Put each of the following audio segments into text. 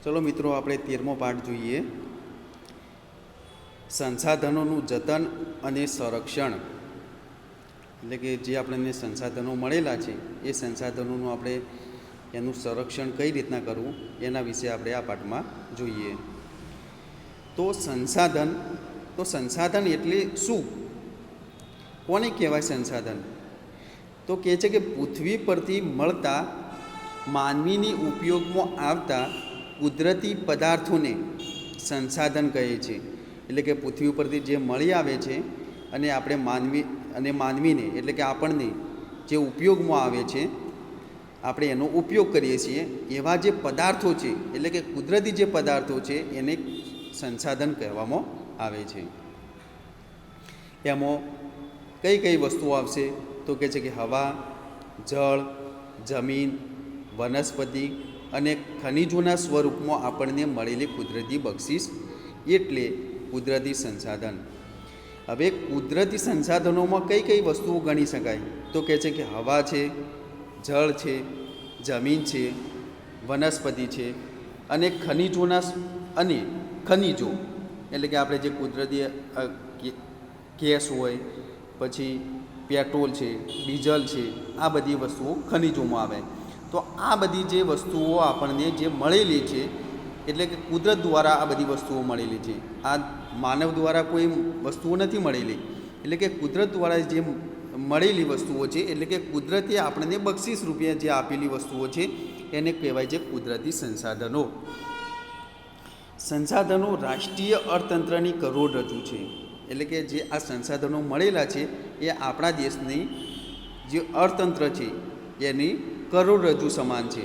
ચલો મિત્રો, આપણે 13મો પાઠ જોઈએ. સંસાધનોનું જતન અને સંરક્ષણ. એટલે કે જે આપણને સંસાધનો મળેલા છે એ સંસાધનોનું આપણે એનું સંરક્ષણ કઈ રીતના કરવું એના વિશે આપણે આ પાઠમાં જોઈએ. તો સંસાધન એટલે શું? કોને કહેવાય સંસાધન? તો કહે છે કે પૃથ્વી પરથી મળતા માનવીની ઉપયોગમાં આવતા કુદરતી પદાર્થોને સંસાધન કહે છે. એટલે કે પૃથ્વી પરથી જે મળી આવે છે અને આપણે માનવીને એટલે કે આપણને જે ઉપયોગમાં આવે છે, આપણે એનો ઉપયોગ કરીએ છીએ, એવા જે પદાર્થો છે એટલે કે કુદરતી જે પદાર્થો છે એને સંસાધન કહેવામાં આવે છે. એમાં કઈ કઈ વસ્તુઓ આવશે? તો કહે છે કે હવા, જળ, જમીન, વનસ્પતિ અને ખનિજોના સ્વરૂપમાં આપણને મળેલી કુદરતી બક્ષિસ એટલે કુદરતી સંસાધન. હવે કુદરતી સંસાધનોમાં કઈ કઈ વસ્તુઓ ગણી શકાય? તો કહે છે કે હવા છે, જળ છે, જમીન છે, વનસ્પતિ છે અને ખનિજો એટલે કે આપણે જે કુદરતી ગેસ હોય, પછી પેટ્રોલ છે, ડીઝલ છે, આ બધી વસ્તુઓ ખનિજોમાં આવે. તો આ બધી જે વસ્તુઓ આપણને જે મળેલી છે એટલે કે કુદરત દ્વારા આ બધી વસ્તુઓ મળેલી છે. આ માનવ દ્વારા કોઈ વસ્તુઓ નથી મળેલી. એટલે કે કુદરત દ્વારા જે મળેલી વસ્તુઓ છે એટલે કે કુદરતે આપણને બક્ષિસ રૂપે જે આપેલી વસ્તુઓ છે એને કહેવાય છે કુદરતી સંસાધનો. સંસાધનો રાષ્ટ્રીય અર્થતંત્રની કરોડરજ્જુ છે. એટલે કે જે આ સંસાધનો મળેલા છે એ આપણા દેશની જે અર્થતંત્ર છે એની કરોડરજ્જુ સમાન છે.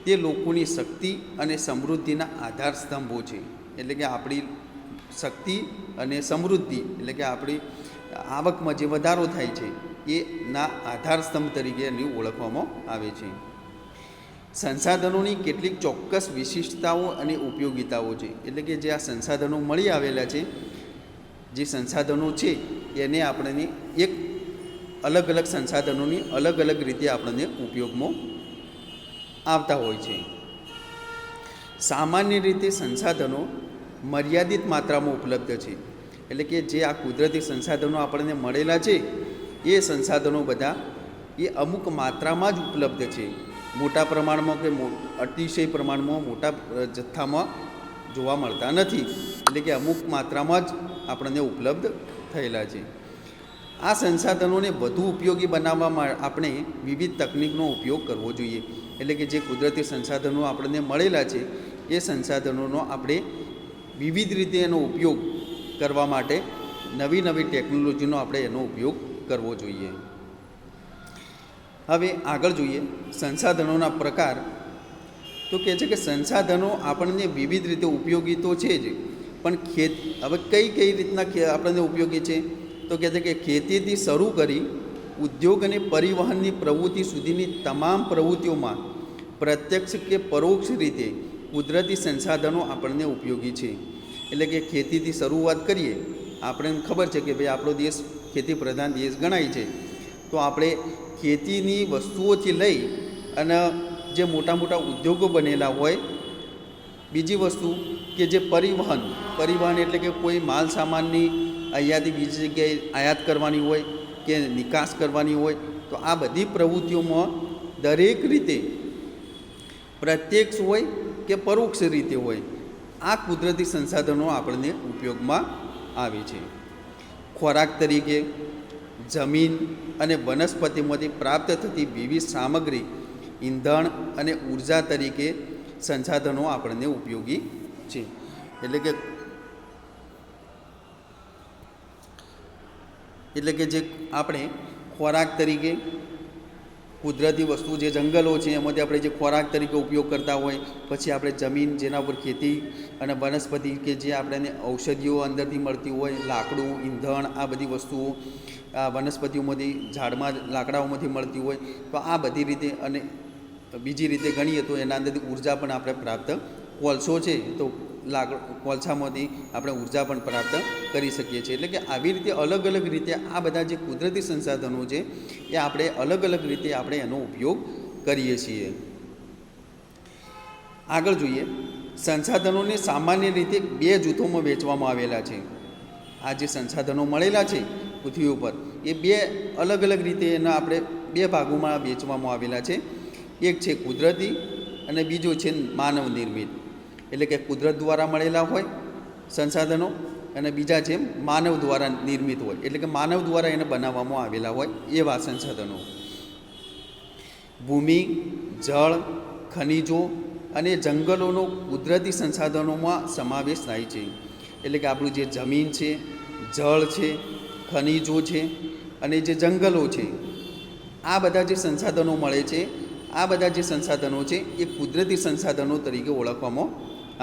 તે લોકોની શક્તિ અને સમૃદ્ધિના આધાર સ્તંભો છે. એટલે કે આપણી શક્તિ અને સમૃદ્ધિ એટલે કે આપણી આવકમાં જે વધારો થાય છે એના આધાર સ્તંભ તરીકે એની ઓળખવામાં આવે છે. સંસાધનોની કેટલીક ચોક્કસ વિશિષ્ટતાઓ અને ઉપયોગિતાઓ છે. એટલે કે જે આ સંસાધનો મળી આવેલા છે, જે સંસાધનો છે એને આપણને એક અલગ અલગ સંસાધનોની અલગ અલગ રીતે આપણને ઉપયોગમાં આવતા હોય છે. સામાન્ય રીતે સંસાધનો મર્યાદિત માત્રામાં ઉપલબ્ધ છે. એટલે કે જે આ કુદરતી સંસાધનો આપણને મળેલા છે એ સંસાધનો બધા એ અમુક માત્રામાં જ ઉપલબ્ધ છે. મોટા પ્રમાણમાં કે અતિશય પ્રમાણમાં મોટા જથ્થામાં જોવા મળતા નથી. એટલે કે અમુક માત્રામાં જ આપણને ઉપલબ્ધ થયેલા છે. આ સંસાધનોને વધુ ઉપયોગી બનાવવામાં આપણે વિવિધ તકનિકનો ઉપયોગ કરવો જોઈએ. એટલે કે જે કુદરતી સંસાધનો આપણને મળેલા છે એ સંસાધનોનો આપણે વિવિધ રીતે એનો ઉપયોગ કરવા માટે નવી નવી ટેકનોલોજીનો આપણે એનો ઉપયોગ કરવો જોઈએ. હવે આગળ જોઈએ સંસાધનોના પ્રકાર. તો કહે છે કે સંસાધનો આપણને વિવિધ રીતે ઉપયોગી તો છે જ, પણ હવે કઈ રીતના આપણને ઉપયોગી છે? તો કહે છે કે ખેતીથી શરૂ કરી ઉદ્યોગ અને પરિવહનની પ્રવૃત્તિ સુધીની તમામ પ્રવૃત્તિઓમાં પ્રત્યક્ષ કે પરોક્ષ રીતે કુદરતી સંસાધનો આપણને ઉપયોગી છે. એટલે કે ખેતીથી શરૂઆત કરીએ, આપણને ખબર છે કે ભાઈ આપણો દેશ ખેતી પ્રધાન દેશ ગણાય છે. તો આપણે ખેતીની વસ્તુઓથી લઈ અને જે મોટા મોટા ઉદ્યોગો બનેલા હોય, બીજી વસ્તુ કે જે પરિવહન એટલે કે કોઈ માલ સામાનની અહીંયાથી બીજી જગ્યાએ આયાત કરવાની હોય કે નિકાસ કરવાની હોય, તો આ બધી પ્રવૃત્તિઓમાં દરેક રીતે પ્રત્યક્ષ હોય કે પરોક્ષ રીતે હોય આ કુદરતી સંસાધનો આપણને ઉપયોગમાં આવે છે. ખોરાક તરીકે જમીન અને વનસ્પતિમાંથી પ્રાપ્ત થતી વિવિધ સામગ્રી, ઈંધણ અને ઉર્જા તરીકે સંસાધનો આપણને ઉપયોગી છે. એટલે કે જે આપણે ખોરાક તરીકે કુદરતી વસ્તુ જે જંગલો છે એમાંથી આપણે જે ખોરાક તરીકે ઉપયોગ કરતા હોય, પછી આપણે જમીન જેના ઉપર ખેતી અને વનસ્પતિ કે જે આપણને ઔષધિઓ અંદરથી મળતી હોય, લાકડું, ઈંધણ, આ બધી વસ્તુઓ વનસ્પતિઓમાંથી લાકડાઓમાંથી મળતી હોય, તો આ બધી રીતે અને બીજી રીતે ગણીએ તો એના અંદરથી ઉર્જા પણ આપણે પ્રાપ્ત, કોલસો છે તો કોલસામાંથી આપણે ઉર્જા પણ પ્રાપ્ત કરી શકીએ છીએ. એટલે કે આવી રીતે અલગ અલગ રીતે આ બધા જે કુદરતી સંસાધનો છે એ આપણે અલગ અલગ રીતે આપણે એનો ઉપયોગ કરીએ છીએ. આગળ જોઈએ સંસાધનોને સામાન્ય રીતે બે જૂથોમાં વહેંચવામાં આવેલા છે. આ જે સંસાધનો મળેલા છે પૃથ્વી ઉપર એ બે અલગ અલગ રીતે એના આપણે બે ભાગોમાં વહેંચવામાં આવેલા છે. એક છે કુદરતી અને બીજો છે માનવ નિર્મિત. એટલે કે કુદરત દ્વારા મળેલા હોય સંસાધનો અને બીજા છે માનવ દ્વારા નિર્મિત હોય, એટલે કે માનવ દ્વારા એને બનાવવામાં આવેલા હોય એવા સંસાધનો. ભૂમિ, જળ, ખનિજો અને જંગલોનો કુદરતી સંસાધનોમાં સમાવેશ થાય છે. એટલે કે આપણું જે જમીન છે, જળ છે, ખનિજો છે અને જે જંગલો છે, આ બધા જે સંસાધનો મળે છે, આ બધા જે સંસાધનો છે એ કુદરતી સંસાધનો તરીકે ઓળખવામાં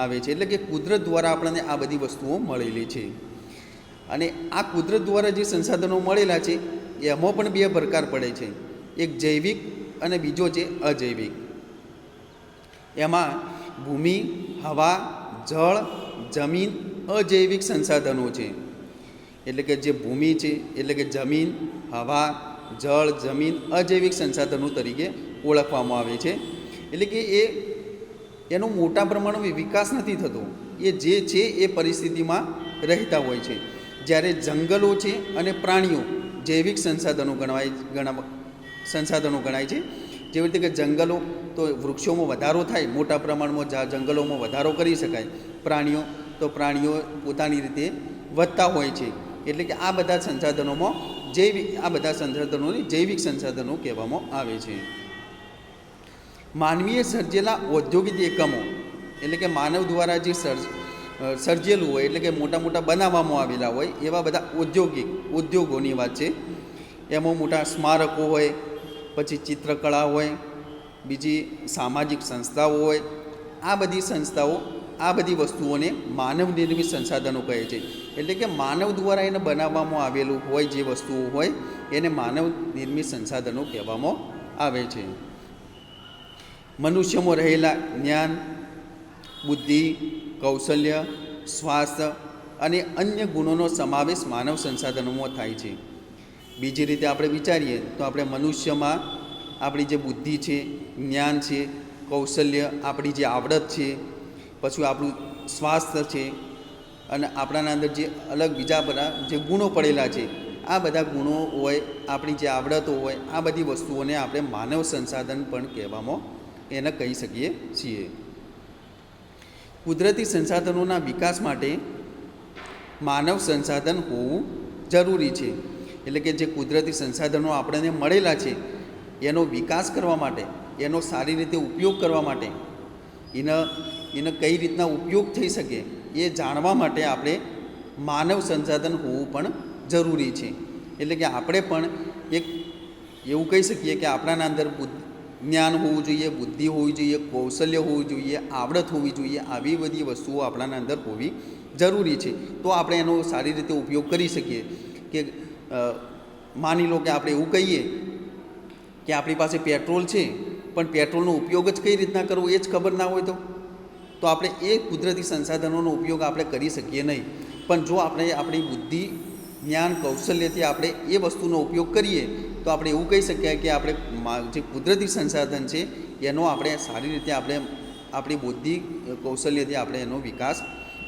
આવે છે. એટલે કે કુદરત દ્વારા આપણને આ બધી વસ્તુઓ મળેલી છે. અને આ કુદરત દ્વારા જે સંસાધનો મળેલા છે એમાં પણ બે પ્રકાર પડે છે, એક જૈવિક અને બીજો છે અજૈવિક. એમાં ભૂમિ, હવા, જળ, જમીન અજૈવિક સંસાધનો છે. એટલે કે જે ભૂમિ છે એટલે કે જમીન, હવા, જળ, જમીન અજૈવિક સંસાધનો તરીકે ઓળખવામાં આવે છે. એટલે કે એનો મોટા પ્રમાણમાં વિકાસ નથી થતો, એ જે છે એ પરિસ્થિતિમાં રહેતા હોય છે. જ્યારે જંગલો છે અને પ્રાણીઓ જૈવિક સંસાધનો ગણાય છે. જેવી રીતે કે જંગલો તો વૃક્ષોમાં વધારો થાય, મોટા પ્રમાણમાં જંગલોમાં વધારો કરી શકાય. પ્રાણીઓ પોતાની રીતે વધતા હોય છે. એટલે કે આ બધા સંસાધનોમાં આ બધા સંસાધનોને જૈવિક સંસાધનો કહેવામાં આવે છે. માનવીએ સર્જેલા ઔદ્યોગિક એકમો એટલે કે માનવ દ્વારા જે સર્જેલું હોય એટલે કે મોટા મોટા બનાવવામાં આવેલા હોય એવા બધા ઉદ્યોગોની વાત છે. એમાં મોટા સ્મારકો હોય, પછી ચિત્રકળા હોય, બીજી સામાજિક સંસ્થાઓ હોય. આ બધી સંસ્થાઓ આ બધી વસ્તુઓને માનવ નિર્મિત સંસાધનો કહે છે. એટલે કે માનવ દ્વારા એને બનાવવામાં આવેલું હોય જે વસ્તુઓ હોય એને માનવ નિર્મિત સંસાધનો કહેવામાં આવે છે. મનુષ્યમાં રહેલા જ્ઞાન, બુદ્ધિ, કૌશલ્ય, સ્વાસ્થ્ય અને અન્ય ગુણોનો સમાવેશ માનવ સંસાધનોમાં થાય છે. બીજી રીતે આપણે વિચારીએ તો આપણે મનુષ્યમાં આપણી જે બુદ્ધિ છે, જ્ઞાન છે, કૌશલ્ય, આપણી જે આવડત છે, પછી આપણું સ્વાસ્થ્ય છે અને આપણાના અંદર જે અલગ બીજા બધા જે ગુણો પડેલા છે, આ બધા ગુણો હોય, આપણી જે આવડતો હોય, આ બધી વસ્તુઓને આપણે માનવ સંસાધન પણ કહેવામાં એને કહી શકીએ છીએ. કુદરતી સંસાધનોના વિકાસ માટે માનવ સંસાધન હોવું જરૂરી છે. એટલે કે જે કુદરતી સંસાધનો આપણને મળેલા છે એનો વિકાસ કરવા માટે, એનો સારી રીતે ઉપયોગ કરવા માટે, એને કઈ રીતના ઉપયોગ થઈ શકે એ જાણવા માટે આપણે માનવ સંસાધન હોવું પણ જરૂરી છે. એટલે કે આપણે પણ એક એવું કહી શકીએ કે આપણાના અંદર જ્ઞાન હોવું જોઈએ, બુદ્ધિ હોવી જોઈએ, કૌશલ્ય હોવું જોઈએ, આવડત હોવી જોઈએ. આવી બધી વસ્તુઓ આપણાના અંદર હોવી જરૂરી છે. તો આપણે એનો સારી રીતે ઉપયોગ કરી શકીએ. કે માની લો કે આપણે એવું કહીએ કે આપણી પાસે પેટ્રોલ છે પણ પેટ્રોલનો ઉપયોગ જ કઈ રીતના કરવો એ જ ખબર ના હોય તો આપણે એ કુદરતી સંસાધનોનો ઉપયોગ આપણે કરી શકીએ નહીં. પણ જો આપણે આપણી બુદ્ધિ, જ્ઞાન, કૌશલ્યથી આપણે એ વસ્તુનો ઉપયોગ કરીએ તો આપણે એવું કહી શકીએ કે આપણે જે કુદરતી સંસાધન છે એનો આપણે સારી રીતે આપણી બુદ્ધિ, કૌશલ્યથી આપણે એનો વિકાસ,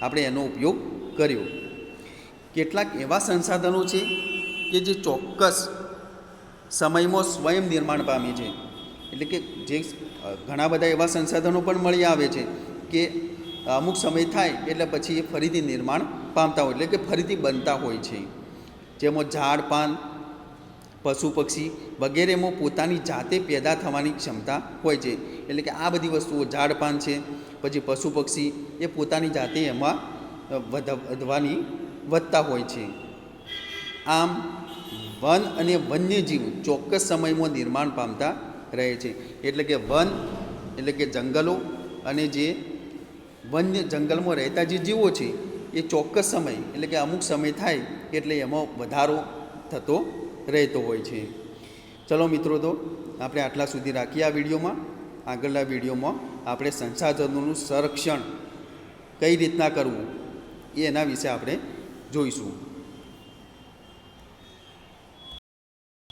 આપણે એનો ઉપયોગ કર્યો. કેટલાક એવા સંસાધનો છે કે જે ચોક્કસ સમયમાં સ્વયં નિર્માણ પામે છે. એટલે કે જે ઘણા બધા એવા સંસાધનો પણ મળી આવે છે કે અમુક સમય થાય એટલે પછી એ ફરીથી નિર્માણ પામતા હોય, એટલે કે ફરીથી બનતા હોય છે. જેમાં ઝાડ, પાન, પશુ, પક્ષી વગેરેમાં પોતાની જાતે પેદા થવાની ક્ષમતા હોય છે. એટલે કે આ બધી વસ્તુઓ, ઝાડ, પાન છે, પછી પશુ, પક્ષી એ પોતાની જાતે એમાં વધતા હોય છે. આમ વન અને વન્યજીવ ચોક્કસ સમયમાં નિર્માણ પામતા રહે છે. એટલે કે વન એટલે કે જંગલો અને જે વન્ય જંગલમાં રહેતા જે જીવો છે એ ચોક્કસ સમય એટલે કે અમુક સમય થાય એટલે એમાં વધારો થતો રહેતો હોય છે. ચલો મિત્રો, તો આપણે આટલા સુધી રાખીએ આ વિડીયોમાં. આગળના વિડીયોમાં આપણે સંસાધનોનું સંરક્ષણ કઈ રીતના કરવું એના વિશે આપણે જોઈશું.